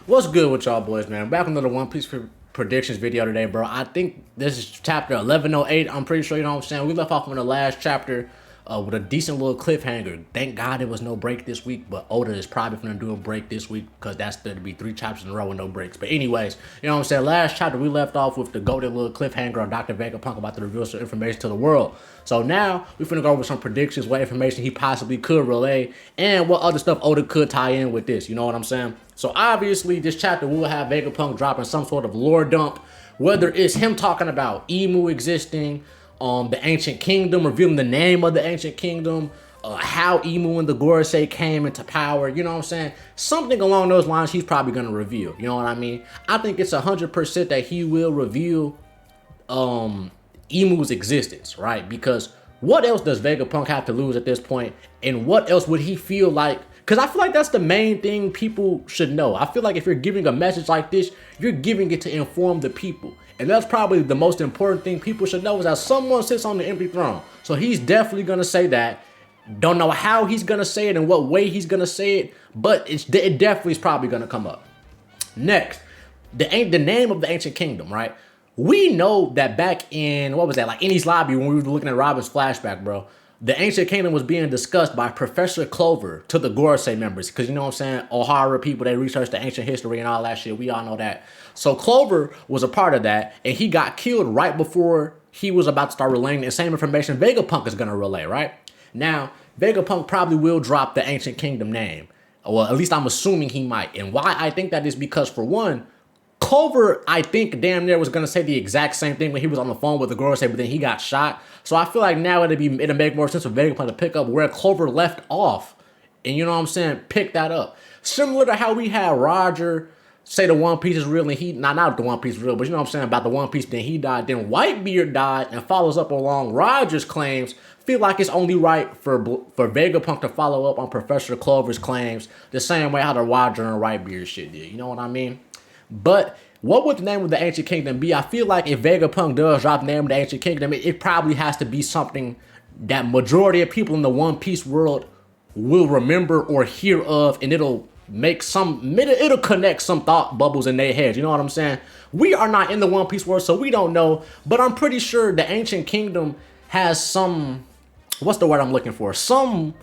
What's good with y'all boys, man? Back on the One Piece predictions video today, bro. I think this is chapter 1108. I'm pretty sure, you know what I'm saying? We left off on the last chapter with a decent little cliffhanger. Thank God there was no break this week, but Oda is probably going to do a break this week because that's going to be 3 chapters in a row with no breaks. But anyways, you know what I'm saying? Last chapter, we left off with the golden little cliffhanger on Dr. Vegapunk about to reveal some information to the world. So now, we're going to go over some predictions, what information he possibly could relay, and what other stuff Oda could tie in with this. You know what I'm saying? So obviously, this chapter will have Vegapunk dropping some sort of lore dump, whether it's him talking about Imu existing, the ancient kingdom, revealing the name of the ancient kingdom, how Imu and the Gorosei came into power, you know what I'm saying? Something along those lines he's probably going to reveal, you know what I mean? I think it's 100% that he will reveal Imu's existence, right? Because what else does Vegapunk have to lose at this point? And what else would he feel like? Because I feel like that's the main thing people should know. I feel like if you're giving a message like this, you're giving it to inform the people. And that's probably the most important thing people should know is that someone sits on the empty throne. So he's definitely going to say that. Don't know how he's going to say it and what way he's going to say it, but it definitely is probably going to come up. Next, the name of the ancient kingdom, right? We know that back in, what was that, like Enies Lobby when we were looking at Robin's flashback, bro, the ancient kingdom was being discussed by Professor Clover to the Gorosei members. Because you know what I'm saying? Ohara people, they research the ancient history and all that shit. We all know that. So Clover was a part of that. And he got killed right before he was about to start relaying the same information Vegapunk is going to relay, right? Now, Vegapunk probably will drop the ancient kingdom name. Well, at least I'm assuming he might. And why I think that is because, for one, Clover, I think, damn near was going to say the exact same thing when he was on the phone with the Gorosei, but then he got shot. So I feel like now it'll make more sense for Vegapunk to pick up where Clover left off. And you know what I'm saying? Pick that up. Similar to how we had Roger say the One Piece is real and he, not the One Piece is real, but you know what I'm saying about the One Piece, then he died. Then Whitebeard died and follows up along Roger's claims. Feel like it's only right for Vegapunk to follow up on Professor Clover's claims the same way how the Roger and Whitebeard shit did. You know what I mean? But what would the name of the ancient kingdom be? I feel like if Vegapunk does drop the name of the ancient kingdom, it probably has to be something that majority of people in the One Piece world will remember or hear of, and it'll connect some thought bubbles in their heads. You know what I'm saying? We are not in the One Piece world, so we don't know, but I'm pretty sure the ancient kingdom has some, what's the word I'm looking for? Some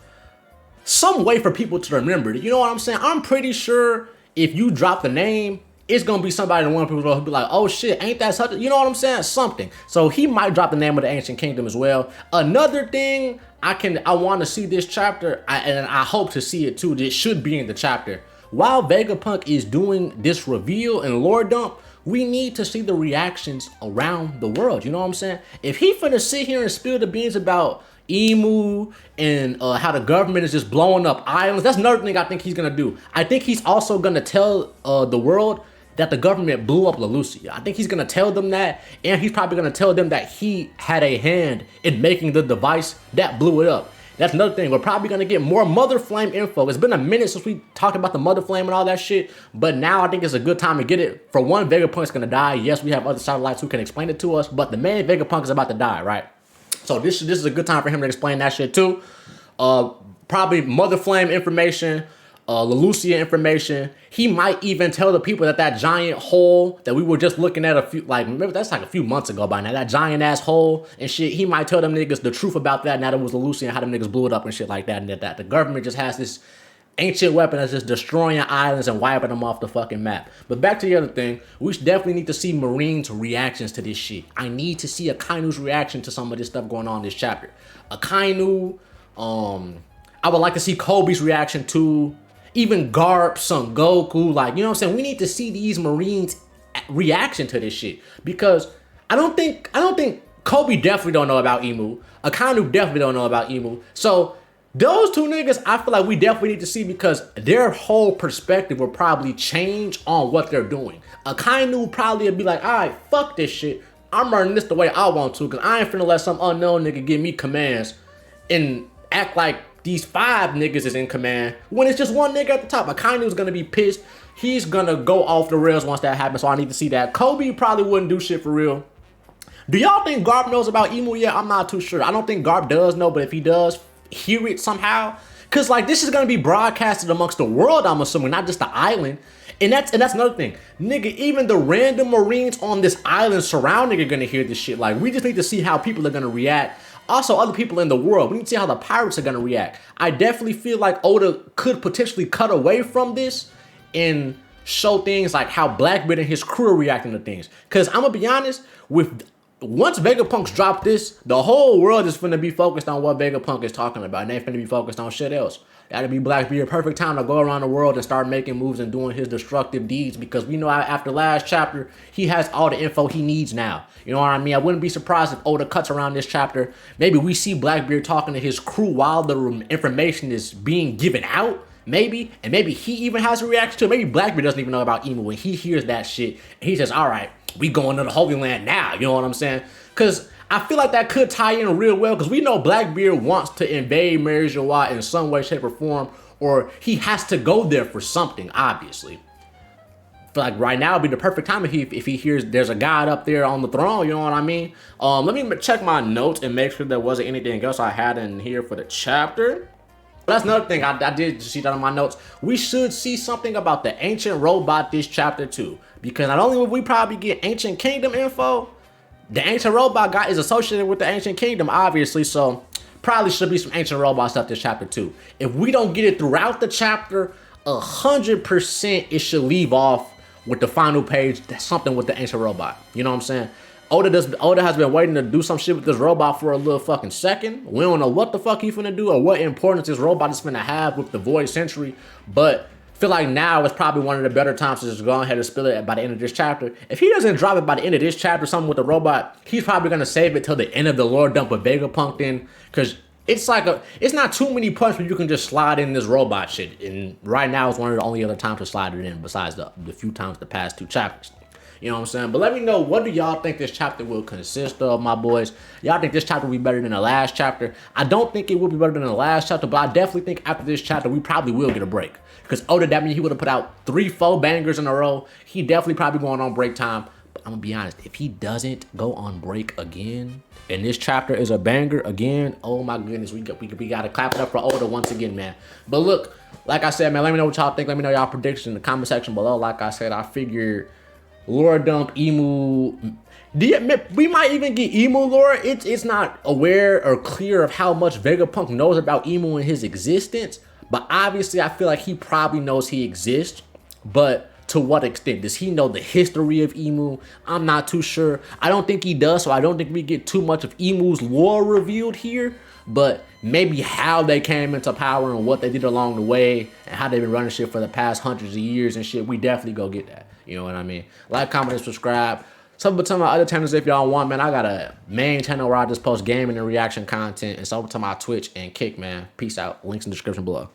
way for people to remember it. You know what I'm saying? I'm pretty sure if you drop the name, it's going to be somebody in One Piece world who'll be like, oh shit, ain't that such a, you know what I'm saying? Something. So he might drop the name of the ancient kingdom as well. Another thing I want to see this chapter, and I hope to see it too, this should be in the chapter. While Vegapunk is doing this reveal and lore dump, we need to see the reactions around the world. You know what I'm saying? If he finna sit here and spill the beans about Imu and how the government is just blowing up islands, that's another thing I think he's gonna do. I think he's also gonna tell the world that the government blew up Lelousia. I think he's gonna tell them that, and he's probably gonna tell them that he had a hand in making the device that blew it up. That's another thing. We're probably gonna get more Mother Flame info. It's been a minute since we talked about the Mother Flame and all that shit, but now I think it's a good time to get it. For one, Vegapunk's gonna die. Yes, we have other satellites who can explain it to us, but the man Vegapunk is about to die, right? So this is a good time for him to explain that shit too. Probably Mother Flame information, Lelousia information. He might even tell the people that giant hole that we were just looking at remember that's like a few months ago by now, that giant ass hole and shit. He might tell them niggas the truth about that. Now that it was Lelousia and how them niggas blew it up and shit like that, and that the government just has this ancient weapon that's just destroying islands and wiping them off the fucking map. But back to the other thing, we definitely need to see Marine's reactions to this shit. I need to see Akainu's reaction to some of this stuff going on in this chapter. Akainu, I would like to see Kobe's reaction to, even Garp, Son Goku, like, you know what I'm saying? We need to see these Marines' reaction to this shit. Because I don't think Kobe definitely don't know about Imu. Akainu definitely don't know about Imu. So those two niggas, I feel like we definitely need to see, because their whole perspective will probably change on what they're doing. Akainu probably would be like, all right, fuck this shit. I'm running this the way I want to, because I ain't finna let some unknown nigga give me commands and act like these 5 niggas is in command when it's just one nigga at the top. Akainu's gonna be pissed. He's gonna go off the rails once that happens, so I need to see that. Kobe probably wouldn't do shit for real. Do y'all think Garp knows about Imu yet? I'm not too sure. I don't think Garp does know, but if he does hear it somehow, because like this is gonna be broadcasted amongst the world, I'm assuming, not just the island. And that's another thing. Nigga, even the random Marines on this island surrounding are gonna hear this shit. Like, we just need to see how people are gonna react. Also, other people in the world. We need to see how the pirates are gonna react. I definitely feel like Oda could potentially cut away from this and show things like how Blackbeard and his crew are reacting to things. Cause I'm gonna be honest, once Vegapunk's dropped this, the whole world is finna be focused on what Vegapunk is talking about. And they finna be focused on shit else. That'd be Blackbeard, perfect time to go around the world and start making moves and doing his destructive deeds, because we know after last chapter, he has all the info he needs now. You know what I mean? I wouldn't be surprised if Oda cuts around this chapter. Maybe we see Blackbeard talking to his crew while the information is being given out. Maybe, and maybe he even has a reaction to it. Maybe Blackbeard doesn't even know about Imu when he hears that shit. And he says, all right, we going to the Holy Land now. You know what I'm saying? Because I feel like that could tie in real well, because we know Blackbeard wants to invade Mary Geoise in some way, shape, or form, or he has to go there for something, obviously. I feel like right now would be the perfect time if he hears there's a god up there on the throne, you know what I mean? Let me check my notes and make sure there wasn't anything else I had in here for the chapter. That's another thing I did see that on my notes. We should see something about the ancient robot this chapter too, because not only will we probably get ancient kingdom info, the ancient robot guy is associated with the ancient kingdom, obviously, so probably should be some ancient robot stuff this chapter too. If we don't get it throughout the chapter, 100% it should leave off with the final page, something with the ancient robot. You know what I'm saying? Oda has been waiting to do some shit with this robot for a little fucking second. We don't know what the fuck he finna do or what importance this robot is finna have with the Void Century, but I feel like now is probably one of the better times to just go ahead and spill it by the end of this chapter. If he doesn't drop it by the end of this chapter, something with the robot, he's probably gonna save it till the end of the lore dump with Vegapunk then, because it's not too many points where you can just slide in this robot shit, and right now it's one of the only other times to slide it in besides the few times the past two chapters. You know what I'm saying? But let me know, what do y'all think this chapter will consist of, my boys? Y'all think this chapter will be better than the last chapter? I don't think it will be better than the last chapter, but I definitely think after this chapter, we probably will get a break. Because Oda, that means he would have put out 3-4 bangers in a row. He definitely probably going on break time. But I'm going to be honest, if he doesn't go on break again, and this chapter is a banger again, oh my goodness, we got to clap it up for Oda once again, man. But look, like I said, man, let me know what y'all think. Let me know y'all predictions in the comment section below. Like I said, I figured lore dump Imu. We might even get Imu lore. It's not aware or clear of how much Vegapunk knows about Imu and his existence, but obviously I feel like he probably knows he exists. But to what extent? Does he know the history of Imu? I'm not too sure. I don't think he does, so I don't think we get too much of Imu's lore revealed here, but maybe how they came into power and what they did along the way and how they've been running shit for the past hundreds of years and shit. We definitely go get that. You know what I mean? Like, comment, and subscribe. Some of my other channels if y'all want, man. I got a main channel where I just post gaming and reaction content, and some to my Twitch and Kick, man. Peace out. Links in the description below.